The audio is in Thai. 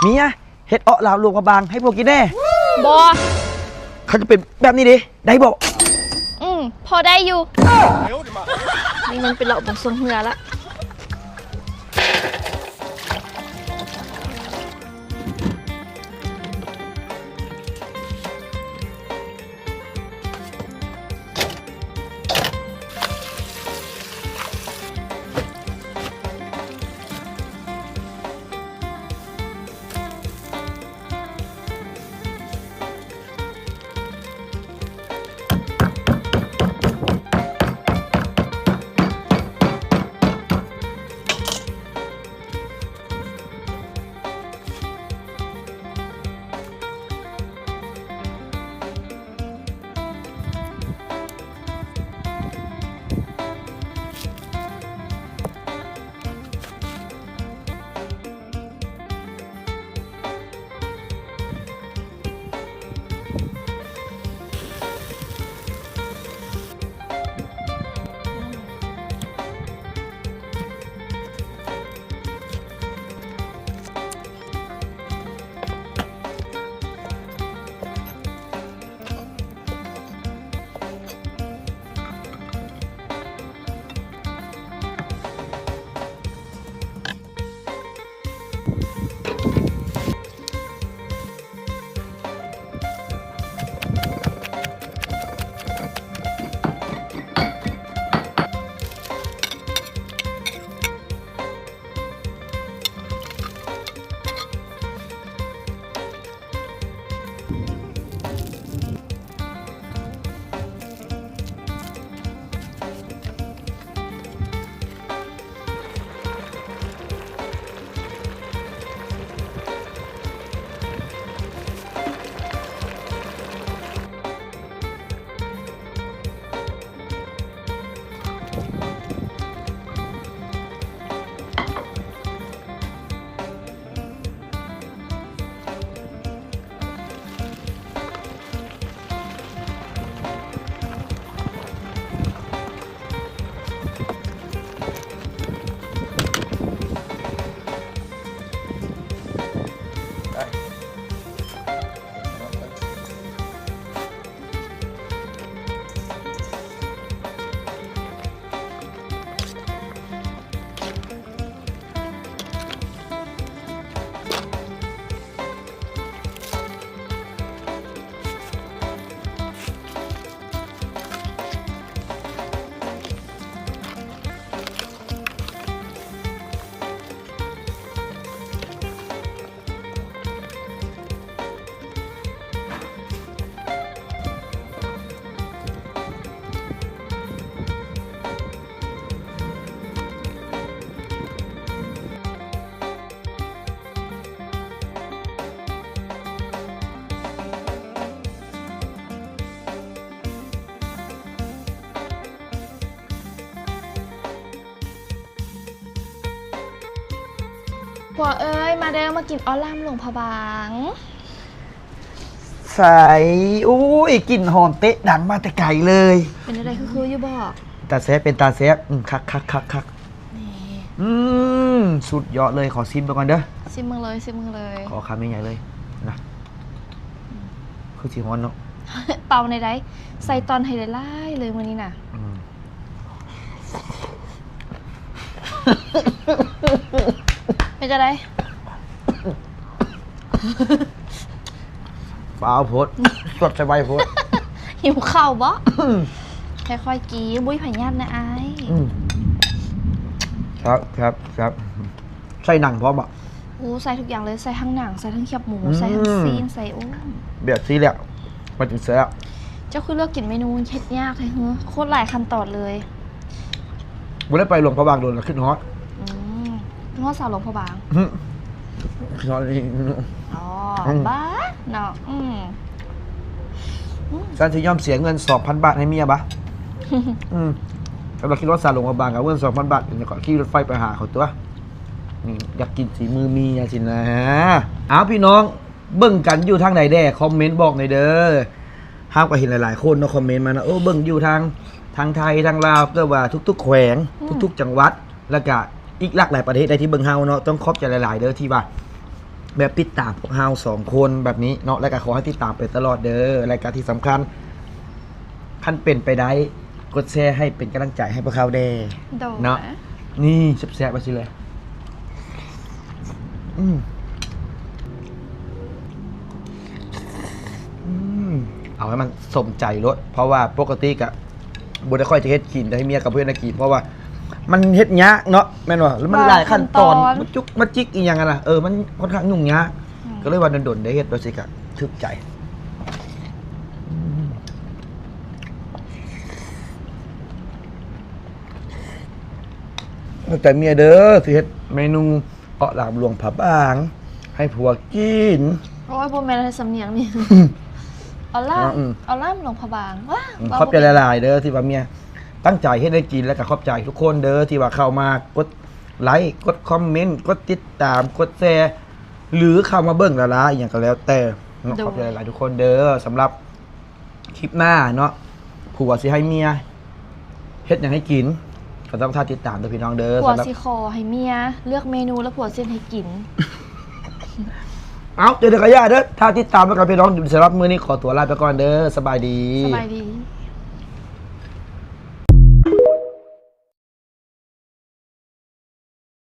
เมียเฮ็ดลาวลวงพระบางให้พวกกินแน่บอเขาจะเป็นแบบนี้ดิได้บอกพอได้อยู่นี่มันเป็นเหล่าบงทรงเหือละพวกเอ้ยมาเด้อมากินออล่ามหลวงพระบางใส่อุ้ยกลิ่นหอมเตะดังมาแต่ไกลเลยเป็นอะไรคืออยู่บอกตาแซบเป็นตาแซบคักสุดยอดเลยขอซิมไปก่อนเด้อซิมมึงเลยขอคำใหญ่ๆเลยนะคือสีฮ้อนเนาะเป่าในได้ใส่ตอนไฮไลท์เลยวันนี้น่ะเป็นจะได้เปล่าโพดสดใส่ใบโพดหิวข้าวบ่ค่อยๆกี้บุ้ยไผ่ยัดนะไอ้ครับใส่หนังพร้อมอ่ะโอ้ใส่ทุกอย่างเลยใส่ทั้งหนังใส่ทั้งเขียบหมูใส่ทั้งซีนใส่แบบซีแหละมาถึงเสร็จแล้วเจ้าคือเลือกกินเมนูเฮ็ดยากเลยเฮ้อโคตรหลายขั้นตอนเลยบุได้ไปหลวงพระบางโดนแล้วขึ้นฮอตฮอตสาวหลวงพระบางฮอตนี่อ๋อบ้าเนาะฉันจะยอมเสียเงิน 2,000 บาทให้เมียปะแล้วเราคิดว่าสาวหลวงพระบางกับเงิน 2,000 บาทเดี๋ยวก่อนขี่รถไฟไปหาเขาตัวอยากกินสีมือเมียสินะเอาพี่น้องเบิ่งกันอยู่ทางไหนแด่คอมเมนต์บอกหน่อยเด้อห้ามก็เห็นหลายๆคนเนาะคอมเมนต์มานะเบิ่งอยู่ทางไทยทางลาวก็ว่าทุกๆแขวงทุกๆจังหวัดแล้วก็อีกหลากหลายประเทศในที่เบิ่งเฮาเนาะต้องขอบใจหลายๆเด้อที่ว่า แบบติดตามพวกเฮา2 คนแบบนี้เนาะและก็ขอให้ติดตามไปตลอดเด้อรายการที่สำคัญขั้นเป็นไปได้กดแชร์ให้เป็นกำลังใจให้พวกเขาเด้ โดน เนาะนี่แซ่บๆไปสิเลยเอาให้มันสมใจรสเพราะว่าปกติกะบุได้ค่อยจะเฮ็ดกินแต่ให้เมียกับเพื่อนกินเพราะว่ามันเฮ็ดยากเนาะแม่นว่าแล้วมันหลายขั้นตอนมันจุกมันจิกอีหยังกันล่ะมันค่อนข้างยุ่งยากก็เลยว่าโดนๆได้เฮ็ดโดยสิกะทึกใจแต่เมียเด้อสิเฮ็ดเมนูเกาะหลามหลวงผับบาง ให้ผัวกิน โอ้ยบ่แม่นสำเนียงนี่เอาล่ามเอาล่ามหลวงพระบางว้า ขอบใจหลายๆเด้อที่ว่าเมียตั้งใจให้ได้กินแล้วก็ขอบใจทุกคนเด้อที่ว่าเข้ามากดไลค์กดคอมเมนต์กดติดตามกดแชร์หรือเข้ามาเบิ่งละๆอย่างก็แล้วแต่ขอบใจหลายๆทุกคนเด้อสำหรับคลิปหน้าเนาะผัวสิให้เมียเฮ็ดหยังให้กินก็ต้องท่าติดตามเด้อพี่น้องเด้อ ผัว สำหรับ สิขอให้เมียเลือกเมนูแล้วผัวเส้นให้กิน เอาเดี๋ยวกระยาเด้อท่าติดตามแล้วกันพี่น้องสำหรับมื้อนี้ขอตัวลาไปก่อนเด้อสบายดี สบายดี